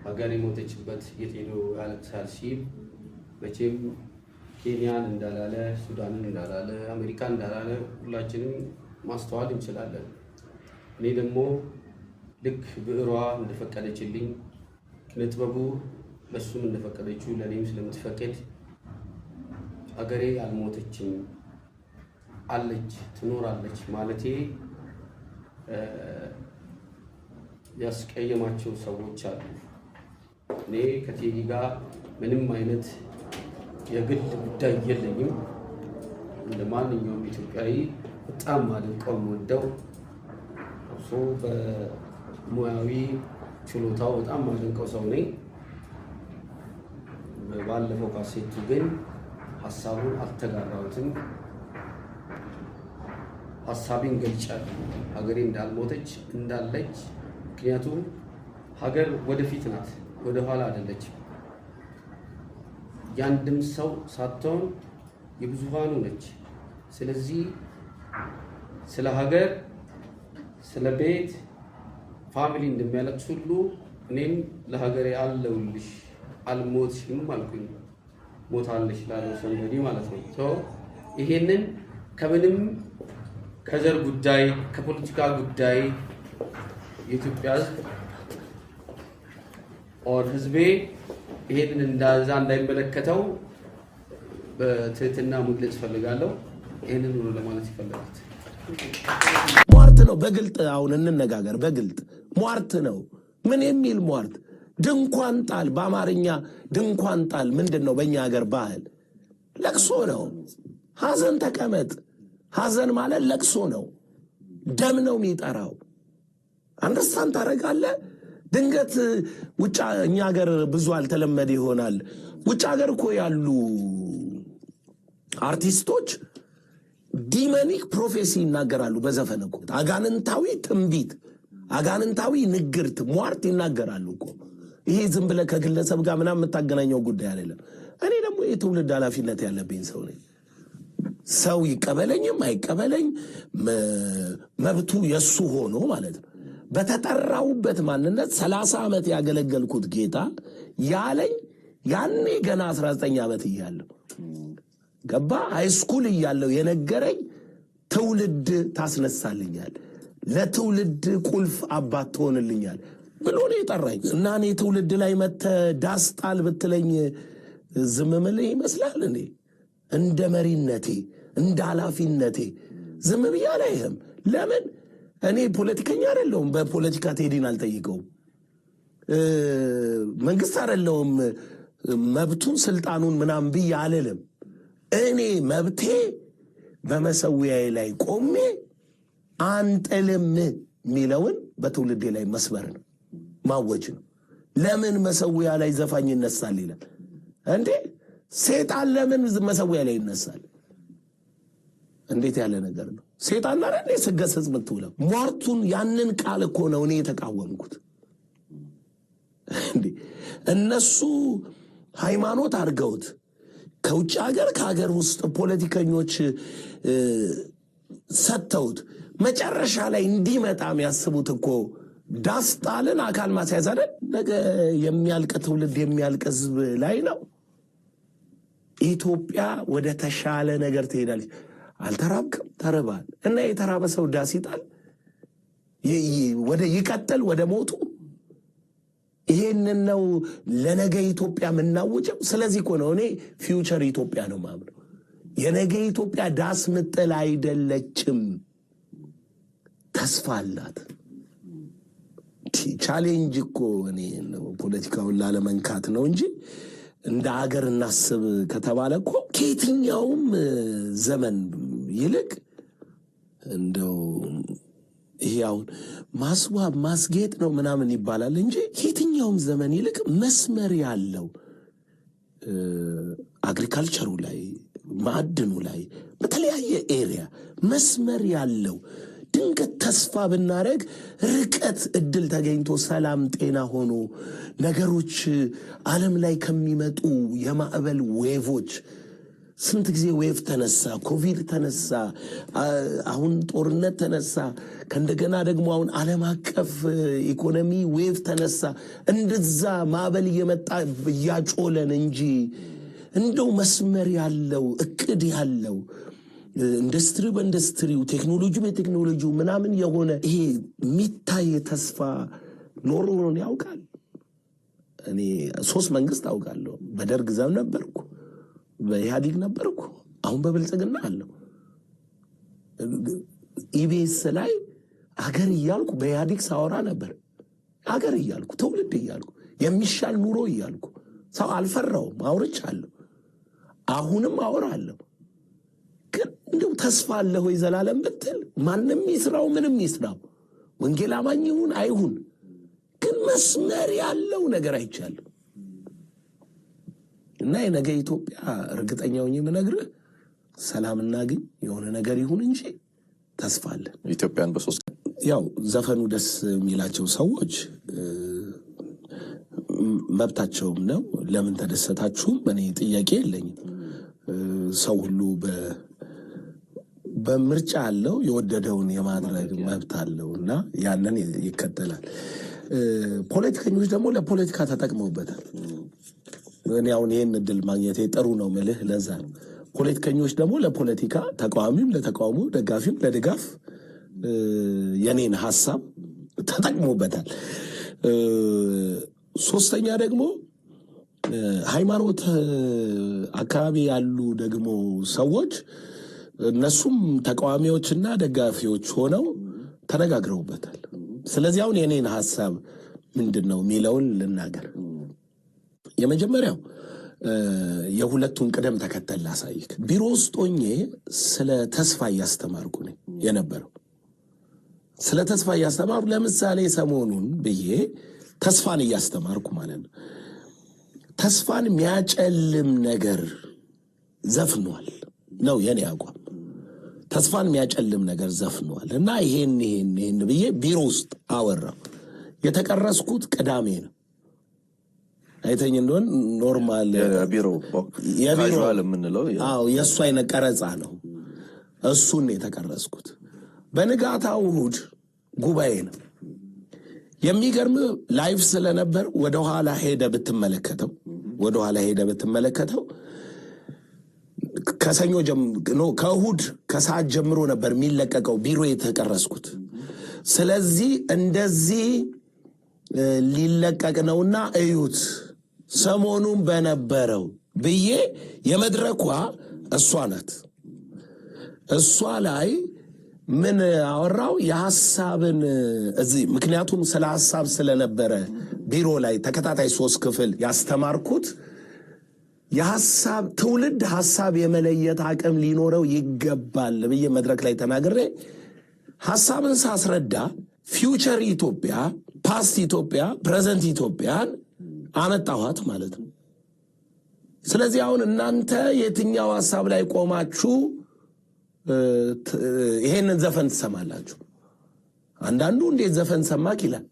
ሀገር የሞተችበት የት ሄዶ ያለቅሳል ሲል መቼም ኬንያን እንዳላለ ሱዳንን እንዳላለ አሜሪካን እንዳላለ ሁላችንም ማስተዋል እንችላለን። እኔ ደግሞ ልክ ብዕሯ እንደፈቀደችልኝ ኪነጥበቡ ለሱም እንደፈቀደችው ለኔም ስለምትፈቅድ ሀገሬ አልሞተችም አለች ትኖራለች ማለቴ ያስቀየማቸው ሰዎች አሉ። እኔ ከቴዲ ጋር ምንም አይነት የግል ጉዳይ የለኝም። እንደማንኛውም ኢትዮጵያዊ በጣም ማደንቀው ወደው በሙያዊ ችሎታው በጣም ማደንቀው ሰው ነኝ። ባለፈው ካሴቱ ግን ሐሳቡን አልተጋራሁትም። ሐሳቤን ገልጫለሁ። ሀገሬ እንዳልሞተች እንዳለች። ምክንያቱም ሀገር ወደፊት ናት፣ ወደ ኋላ አይደለችም። ያንድም ሰው ሳትሆን የብዙሃኑ ነች። ስለዚህ ስለ ሀገር፣ ስለ ቤት ፋሚሊ እንደሚያለቅስ ሁሉ እኔም ለሀገሬ አለውልሽ አልሞትሽም አልኩኝ። ሞታለሽ ላለው ሰንበዲ ማለት ነው። ይሄንን ከምንም ከዘር ጉዳይ ከፖለቲካ ጉዳይ የኢትዮጵያ ሕዝብ ኦር ህዝቤ ይሄንን እንዳዛ እንዳይመለከተው በትህትና መግለጽ ፈልጋለሁ። ይሄንን ነው ለማለት ይፈልጋት። ሟርት ነው በግልጥ አሁን እንነጋገር። በግልጥ ሟርት ነው። ምን የሚል ሟርት? ድንኳን ጣል። በአማርኛ ድንኳን ጣል ምንድነው? በእኛ ሀገር ባህል ለቅሶ ነው። ሐዘን ተቀመጥ። ሐዘን ማለት ለቅሶ ነው። ደም ነው የሚጠራው። አንደርስታንድ ታደርጋለህ? ድንገት ውጭ እኛ ሀገር ብዙ አልተለመደ ይሆናል። ውጭ ሀገር እኮ ያሉ አርቲስቶች ዲመኒክ ፕሮፌሲ ይናገራሉ። በዘፈን እኮ አጋንንታዊ ትንቢት፣ አጋንንታዊ ንግርት፣ ሟርት ይናገራሉ እኮ። ይሄ ዝም ብለህ ከግለሰብ ጋር ምናምን የምታገናኘው ጉዳይ አይደለም። እኔ ደግሞ የትውልድ ኃላፊነት ያለብኝ ሰው ነኝ። ሰው ይቀበለኝም አይቀበለኝ መብቱ የሱ ሆኖ ማለት ነው። በተጠራውበት ማንነት 30 ዓመት ያገለገልኩት ጌታ ያለኝ ያኔ ገና 19 ዓመት እያለሁ ገባ ሃይስኩል እያለሁ የነገረኝ ትውልድ ታስነሳልኛል፣ ለትውልድ ቁልፍ አባት ትሆንልኛል ብሎ ነው የጠራኝ። እና እኔ ትውልድ ላይ መተህ ዳስጣል ብትለኝ ዝም ምልህ ይመስላል? እኔ እንደ መሪነቴ እንደ ኃላፊነቴ ዝም ብዬ አላይህም። ለምን? እኔ ፖለቲከኛ አይደለሁም። በፖለቲካ ቴዲን አልጠይቀውም። መንግስት አይደለሁም። መብቱን ስልጣኑን ምናምን ብዬ አልልም። እኔ መብቴ በመሰዊያዬ ላይ ቆሜ አንጥልም የሚለውን በትውልዴ ላይ መስበር ነው፣ ማወጅ ነው። ለምን መሰዊያ ላይ ዘፋኝ ይነሳል ይላል እንዴ? ሴጣን ለምን መሰዊያ ላይ ይነሳል? እንዴት ያለ ነገር ነው? ሴጣን አረ እንዴ ስገሰጽ ምትውለው ሟርቱን ያንን ቃል እኮ ነው እኔ የተቃወምኩት። እንዴ እነሱ ሃይማኖት አድርገውት ከውጭ ሀገር ከሀገር ውስጥ ፖለቲከኞች ሰጥተውት መጨረሻ ላይ እንዲመጣ የሚያስቡት እኮ ዳስጣልን አካል ማስያዝ አይደል? ነገ የሚያልቅ ትውልድ የሚያልቅ ህዝብ ላይ ነው። ኢትዮጵያ ወደ ተሻለ ነገር ትሄዳለች። አልተራብክም? ተርባል። እና የተራበ ሰው ዳስ ይጣል ወደ ይቀጥል ወደ ሞቱ። ይሄንን ነው ለነገ ኢትዮጵያ የምናውጀው። ስለዚህ እኮ ነው እኔ ፊውቸር ኢትዮጵያ ነው ማምነው። የነገ ኢትዮጵያ ዳስ ምጥል አይደለችም፣ ተስፋ አላት። ቻሌንጅ እኮ እኔ ፖለቲካውን ላለመንካት ነው እንጂ እንደ ሀገር እናስብ ከተባለ እኮ ከየትኛውም ዘመን ይልቅ እንደው ይሄ አሁን ማስዋብ ማስጌጥ ነው ምናምን ይባላል እንጂ ከየትኛውም ዘመን ይልቅ መስመር ያለው አግሪካልቸሩ ላይ ማዕድኑ ላይ በተለያየ ኤሪያ መስመር ያለው ድንገት ተስፋ ብናረግ ርቀት እድል ተገኝቶ ሰላም ጤና ሆኖ ነገሮች ዓለም ላይ ከሚመጡ የማዕበል ዌቮች ስንት ጊዜ ዌቭ ተነሳ፣ ኮቪድ ተነሳ፣ አሁን ጦርነት ተነሳ፣ ከእንደገና ደግሞ አሁን ዓለም አቀፍ ኢኮኖሚ ዌቭ ተነሳ። እንደዛ ማዕበል እየመጣ እያጮለን እንጂ እንደው መስመር ያለው እቅድ ያለው ኢንዱስትሪ በኢንዱስትሪው ቴክኖሎጂ በቴክኖሎጂው ምናምን የሆነ ይሄ የሚታይ ተስፋ ኖሮን ያውቃል? እኔ 3 መንግስት አውቃለሁ። በደርግ ዘመን ነበርኩ፣ በኢህአዴግ ነበርኩ፣ አሁን በብልጽግና አለው። ኢቢኤስ ላይ አገር እያልኩ በኢህአዴግ ሳወራ ነበር። አገር እያልኩ ትውልድ እያልኩ የሚሻል ኑሮ እያልኩ ሰው አልፈራውም፣ አውርቻለሁ። አሁንም አወራለሁ። ግን እንደው ተስፋ አለ ወይ ዘላለም ብትል ማንም ይስራው ምንም ይስራው ወንጌል አማኝ ይሁን አይሁን ግን መስመር ያለው ነገር አይቻለሁ። እና የነገ ኢትዮጵያ እርግጠኛው ነኝ የምነግርህ ሰላምና ግን የሆነ ነገር ይሁን እንጂ ተስፋ አለ። ኢትዮጵያን በሶስት ያው ዘፈኑ ደስ የሚላቸው ሰዎች መብታቸውም ነው። ለምን ተደሰታችሁም እኔ ጥያቄ የለኝም። ሰው ሁሉ በምርጫ አለው፣ የወደደውን የማድረግ መብት አለው እና ያንን ይከተላል። ፖለቲከኞች ደግሞ ለፖለቲካ ተጠቅመውበታል። እኔ አሁን ይህን እድል ማግኘቴ ጥሩ ነው ምልህ ለዛ ነው። ፖለቲከኞች ደግሞ ለፖለቲካ ተቃዋሚም ለተቃውሞ ደጋፊም ለድጋፍ የኔን ሐሳብ ተጠቅሞበታል። ሶስተኛ ደግሞ ሃይማኖት አካባቢ ያሉ ደግሞ ሰዎች እነሱም ተቃዋሚዎችና ደጋፊዎች ሆነው ተነጋግረውበታል። ስለዚህ አሁን የኔን ሐሳብ ምንድነው የሚለውን ልናገር። የመጀመሪያው የሁለቱን ቅደም ተከተል ላሳይክ። ቢሮ ውስጥ ሆኜ ስለ ተስፋ እያስተማርኩ ነኝ የነበረው። ስለ ተስፋ እያስተማርኩ ለምሳሌ ሰሞኑን ብዬ ተስፋን እያስተማርኩ ማለት ነው። ተስፋን የሚያጨልም ነገር ዘፍኗል ነው የኔ አቋም። ተስፋን የሚያጨልም ነገር ዘፍኗል እና ይሄን ብዬ ቢሮ ውስጥ አወራው። የተቀረስኩት ቅዳሜ ነው። አይተኝ እንደሆን ኖርማል የቢሮ የምንለው የእሱ አይነት ቀረጻ ነው። እሱን የተቀረስኩት በንጋታው እሑድ ጉባኤ ነው። የሚገርም ላይፍ ስለነበር ወደኋላ ሄደ ብትመለከተው ከሰኞ ከእሑድ ከሰዓት ጀምሮ ነበር የሚለቀቀው ቢሮ የተቀረስኩት። ስለዚህ እንደዚህ ሊለቀቅ ነውና እዩት ሰሞኑን በነበረው ብዬ የመድረኳ እሷ ናት። እሷ ላይ ምን አወራው? የሐሳብን እዚህ ምክንያቱም ስለ ሐሳብ ስለነበረ ቢሮ ላይ ተከታታይ 3 ክፍል ያስተማርኩት የሐሳብ ትውልድ ሐሳብ የመለየት አቅም ሊኖረው ይገባል ብዬ መድረክ ላይ ተናግሬ ሐሳብን ሳስረዳ ፊውቸር ኢትዮጵያ፣ ፓስት ኢትዮጵያ፣ ፕሬዘንት ኢትዮጵያን አመጣኋት ማለት ነው። ስለዚህ አሁን እናንተ የትኛው ሐሳብ ላይ ቆማችሁ ይሄንን ዘፈን ትሰማላችሁ? አንዳንዱ እንዴት ዘፈን ሰማክ ይላል።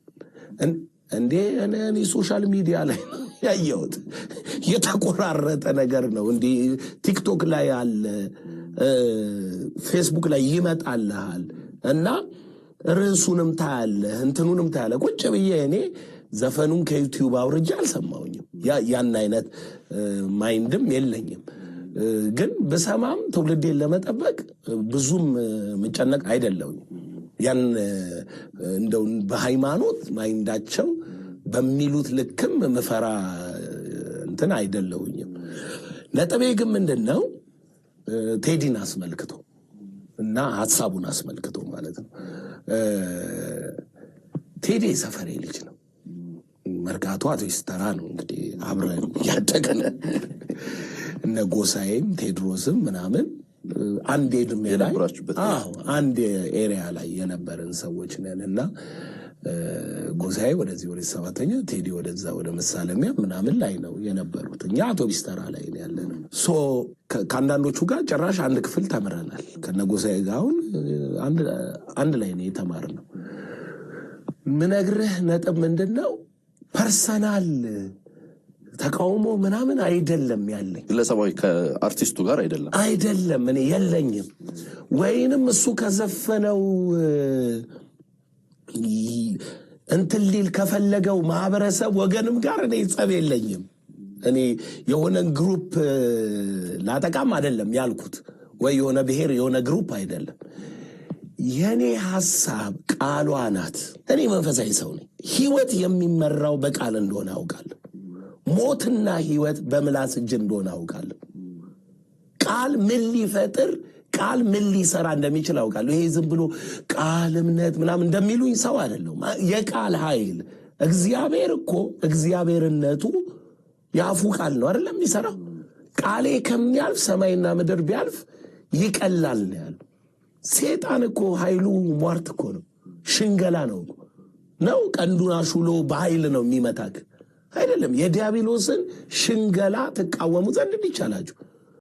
እንዴ እኔ ሶሻል ሚዲያ ላይ ያየሁት የተቆራረጠ ነገር ነው። እንዴ ቲክቶክ ላይ አለ፣ ፌስቡክ ላይ ይመጣልሃል እና ርዕሱንም ታያለህ እንትኑንም ታያለህ። ቁጭ ብዬ እኔ ዘፈኑን ከዩቲዩብ አውርጄ አልሰማሁኝም። ያን አይነት ማይንድም የለኝም። ግን በሰማም ትውልዴን ለመጠበቅ ብዙም መጨነቅ አይደለሁም። ያን እንደው በሃይማኖት ማይንዳቸው በሚሉት ልክም መፈራ እንትን አይደለሁኝም። ነጥቤ ግን ምንድነው ቴዲን አስመልክቶ እና ሐሳቡን አስመልክቶ ማለት ነው። ቴዲ ሰፈሬ ልጅ ነው። መርካቶ አቶ ይስተራ ነው እንግዲህ አብረን ያደገነ እነ ጎሳዬም ቴድሮስም ምናምን አንድ እድሜ ላይ አንድ ኤሪያ ላይ የነበረን ሰዎች ነን እና ጎሳዬ ወደዚህ ወደ 7ኛ ቴዲ ወደዛ ወደ መሳለሚያ ምናምን ላይ ነው የነበሩት። እኛ አቶ ቢስተራ ላይ ነው ያለነው። ከአንዳንዶቹ ጋር ጭራሽ አንድ ክፍል ተምረናል። ከነ ጎሳዬ ጋር አሁን አንድ ላይ ነው የተማርነው። ምነግርህ ነጥብ ምንድነው ፐርሰናል ተቃውሞ ምናምን አይደለም ያለኝ ግለሰባዊ ከአርቲስቱ ጋር አይደለም እኔ የለኝም ወይንም እሱ ከዘፈነው እንትን ሊል ከፈለገው ማህበረሰብ ወገንም ጋር እኔ ጸብ የለኝም እኔ የሆነን ግሩፕ ላጠቃም አይደለም ያልኩት ወይ የሆነ ብሔር የሆነ ግሩፕ አይደለም የኔ ሐሳብ ቃሏ ናት እኔ መንፈሳዊ ሰው ነኝ ህይወት የሚመራው በቃል እንደሆነ አውቃለሁ ሞትና ህይወት በምላስ እጅ እንደሆነ አውቃለሁ ቃል ምን ሊፈጥር ቃል ምን ሊሰራ እንደሚችል አውቃለሁ ይሄ ዝም ብሎ ቃል እምነት ምናምን እንደሚሉኝ ሰው አይደለም የቃል ኃይል እግዚአብሔር እኮ እግዚአብሔርነቱ ያፉ ቃል ነው አይደለም የሚሰራው ቃሌ ከሚያልፍ ሰማይና ምድር ቢያልፍ ይቀላል ነው ያለው ሰይጣን እኮ ኃይሉ ሟርት እኮ ነው ሽንገላ ነው ቀንዱን አሹሎ በኃይል ነው የሚመታክ አይደለም የዲያብሎስን ሽንገላ ተቃወሙ ዘንድ ይቻላችሁ